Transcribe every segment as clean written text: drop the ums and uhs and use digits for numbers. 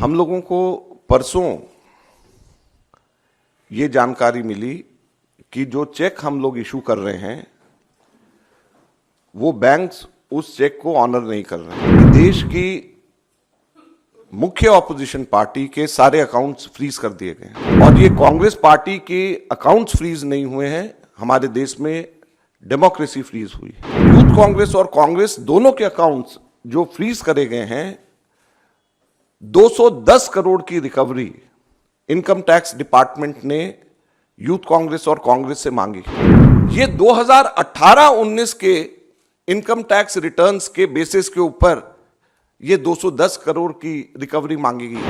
हम लोगों को परसों ये जानकारी मिली कि जो चेक हम लोग इशू कर रहे हैं वो बैंक्स उस चेक को ऑनर नहीं कर रहे हैं। देश की मुख्य ऑपोजिशन पार्टी के सारे अकाउंट्स फ्रीज कर दिए गए हैं और ये कांग्रेस पार्टी के अकाउंट्स फ्रीज नहीं हुए हैं, हमारे देश में डेमोक्रेसी फ्रीज हुई है। यूथ कांग्रेस और कांग्रेस दोनों के अकाउंट्स जो फ्रीज करे गए हैं, 210 करोड़ की रिकवरी इनकम टैक्स डिपार्टमेंट ने यूथ कांग्रेस और कांग्रेस से मांगी। ये 2018-19 के इनकम टैक्स रिटर्न्स के बेसिस के ऊपर ये 210 करोड़ की रिकवरी मांगी गई।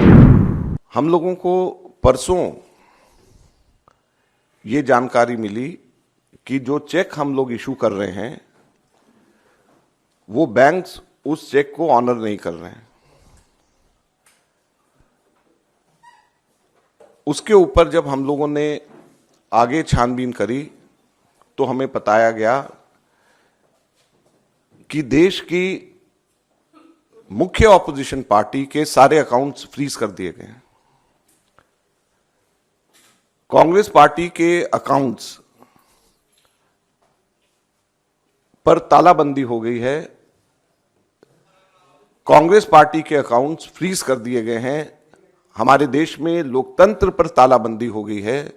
हम लोगों को परसों ये जानकारी मिली कि जो चेक हम लोग इशू कर रहे हैं वो बैंक्स उस चेक को ऑनर नहीं कर रहे हैं। उसके ऊपर जब हम लोगों ने आगे छानबीन करी तो हमें बताया गया कि देश की मुख्य ऑपोजिशन पार्टी के सारे अकाउंट्स फ्रीज कर दिए गए हैं। कांग्रेस पार्टी के अकाउंट्स पर तालाबंदी हो गई है। कांग्रेस पार्टी के अकाउंट्स फ्रीज कर दिए गए हैं। हमारे देश में लोकतंत्र पर तालाबंदी हो गई है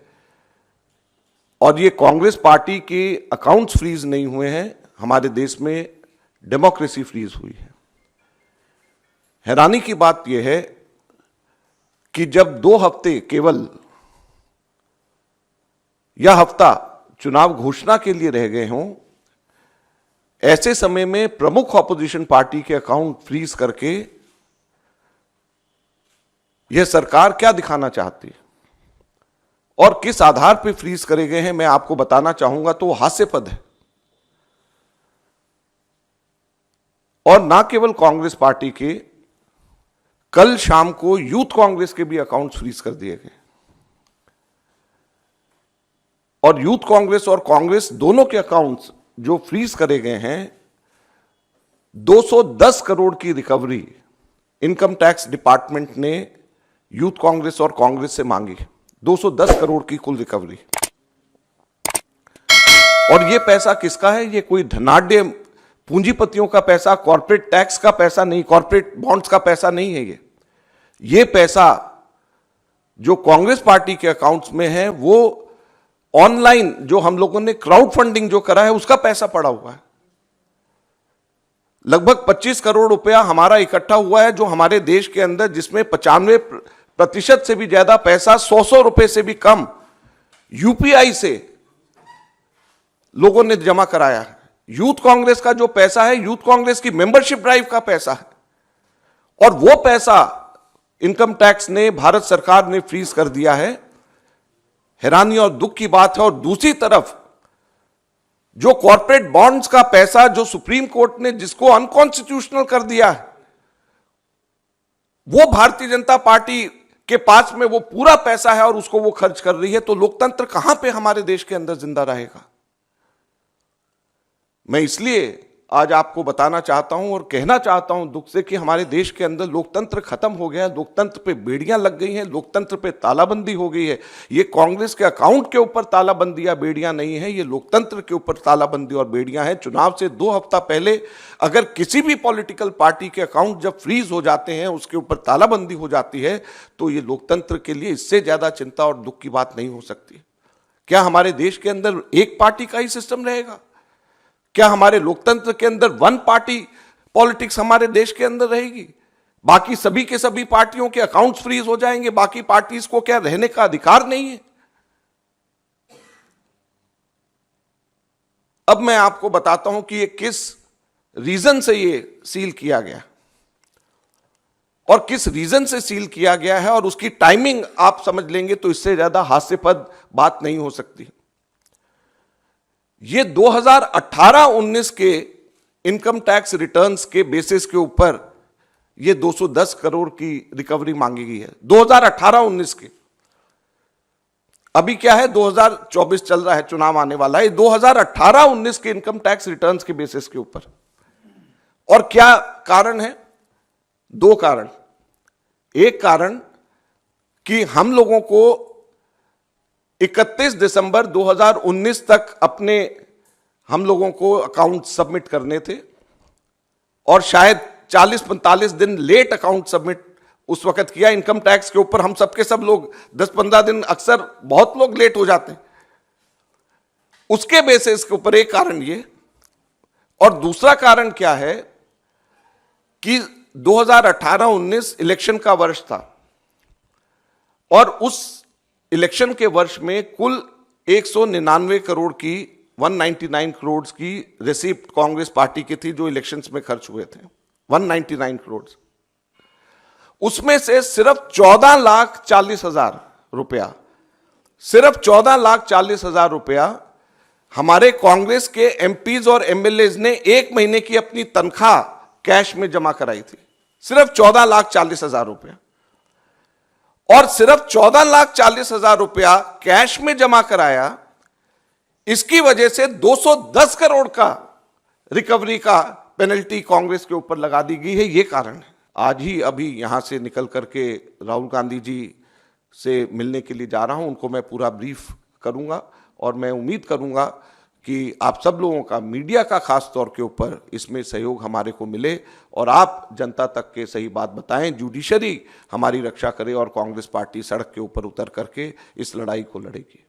और ये कांग्रेस पार्टी के अकाउंट्स फ्रीज नहीं हुए हैं, हमारे देश में डेमोक्रेसी फ्रीज हुई है। हैरानी की बात यह है कि जब 2 हफ्ते केवल यह हफ्ता चुनाव घोषणा के लिए रह गए हों, ऐसे समय में प्रमुख ऑपोजिशन पार्टी के अकाउंट फ्रीज करके यह सरकार क्या दिखाना चाहती है और किस आधार पर फ्रीज करे गए हैं, मैं आपको बताना चाहूंगा तो हास्यास्पद है। और ना केवल कांग्रेस पार्टी के, कल शाम को यूथ कांग्रेस के भी अकाउंट्स फ्रीज कर दिए गए और यूथ कांग्रेस और कांग्रेस दोनों के अकाउंट्स जो फ्रीज करे गए हैं, 210 करोड़ की रिकवरी इनकम टैक्स डिपार्टमेंट ने यूथ कांग्रेस और कांग्रेस से मांगी। 210 करोड़ की कुल रिकवरी। और यह पैसा किसका है? यह कोई धनाढ्य पूंजीपतियों का पैसा, कॉर्पोरेट टैक्स का पैसा नहीं, कॉर्पोरेट बॉन्ड्स का पैसा नहीं है। ये पैसा जो कांग्रेस पार्टी के अकाउंट्स में है वो ऑनलाइन जो हम लोगों ने क्राउड फंडिंग जो करा है उसका पैसा पड़ा हुआ है। लगभग 25 करोड़ रुपया हमारा इकट्ठा हुआ है जो हमारे देश के अंदर, जिसमें 95% से भी ज्यादा पैसा 100 रुपए से भी कम यूपीआई से लोगों ने जमा कराया है। यूथ कांग्रेस का जो पैसा है, यूथ कांग्रेस की मेंबरशिप ड्राइव का पैसा है और वो पैसा इनकम टैक्स ने, भारत सरकार ने फ्रीज कर दिया है। हैरानी और दुख की बात है। और दूसरी तरफ जो कॉर्पोरेट बॉन्ड्स का पैसा जो सुप्रीम कोर्ट ने जिसको अनकॉन्स्टिट्यूशनल कर दिया है, वो भारतीय जनता पार्टी के पास में वो पूरा पैसा है और उसको वो खर्च कर रही है। तो लोकतंत्र कहां पे हमारे देश के अंदर जिंदा रहेगा? मैं इसलिए आज आपको बताना चाहता हूं और कहना चाहता हूं दुख से कि हमारे देश के अंदर लोकतंत्र खत्म हो गया है। लोकतंत्र पे बेड़ियां लग गई हैं, लोकतंत्र पे तालाबंदी हो गई है। ये कांग्रेस के अकाउंट के ऊपर तालाबंदी या बेड़ियां नहीं है, ये लोकतंत्र के ऊपर तालाबंदी और बेड़ियां हैं। चुनाव से 2 हफ्ता पहले अगर किसी भी पॉलिटिकल पार्टी के अकाउंट जब फ्रीज हो जाते हैं, उसके ऊपर तालाबंदी हो जाती है, तो ये लोकतंत्र के लिए इससे ज्यादा चिंता और दुख की बात नहीं हो सकती। क्या हमारे देश के अंदर एक पार्टी का ही सिस्टम रहेगा? क्या हमारे लोकतंत्र के अंदर वन पार्टी पॉलिटिक्स हमारे देश के अंदर रहेगी? बाकी सभी के सभी पार्टियों के अकाउंट्स फ्रीज हो जाएंगे? बाकी पार्टीज को क्या रहने का अधिकार नहीं है? अब मैं आपको बताता हूं कि ये किस रीजन से ये सील किया गया और किस रीजन से सील किया गया है, और उसकी टाइमिंग आप समझ लेंगे तो इससे ज्यादा हास्यास्पद बात नहीं हो सकती। ये 2018-19 के इनकम टैक्स रिटर्न्स के बेसिस के ऊपर ये 210 करोड़ की रिकवरी मांगी गई है। 2018-19 के, अभी क्या है 2024 चल रहा है, चुनाव आने वाला है। 2018-19 के इनकम टैक्स रिटर्न्स के बेसिस के ऊपर। और क्या कारण है? 2 कारण। एक कारण कि हम लोगों को 31 दिसंबर 2019 तक अपने हम लोगों को अकाउंट सबमिट करने थे और शायद 40-45 दिन लेट अकाउंट सबमिट उस वक्त किया। इनकम टैक्स के ऊपर हम सबके सब लोग 10-15 दिन, अक्सर बहुत लोग लेट हो जाते हैं। उसके बेसिस के ऊपर एक कारण ये, और दूसरा कारण क्या है कि 2018-19 इलेक्शन का वर्ष था और उस इलेक्शन के वर्ष में कुल 199 करोड़ की 199 करोड़ की रिसीप्ट कांग्रेस पार्टी की थी जो इलेक्शंस में खर्च हुए थे, 199 करोड़। उसमें से सिर्फ 14,40,000 रुपया, सिर्फ 14,40,000 रुपया हमारे कांग्रेस के एमपीज और एमएलएज ने एक महीने की अपनी तनख्वाह कैश में जमा कराई थी, सिर्फ 14,40,000 रुपया। और सिर्फ 14,40,000 रुपया कैश में जमा कराया, इसकी वजह से 210 करोड़ का रिकवरी का पेनल्टी कांग्रेस के ऊपर लगा दी गई है। यह कारण है। आज ही अभी यहां से निकल करके राहुल गांधी जी से मिलने के लिए जा रहा हूं, उनको मैं पूरा ब्रीफ करूंगा और मैं उम्मीद करूंगा कि आप सब लोगों का, मीडिया का खास तौर के ऊपर इसमें सहयोग हमारे को मिले और आप जनता तक के सही बात बताएं, जुडिशरी हमारी रक्षा करे और कांग्रेस पार्टी सड़क के ऊपर उतर करके इस लड़ाई को लड़ेगी।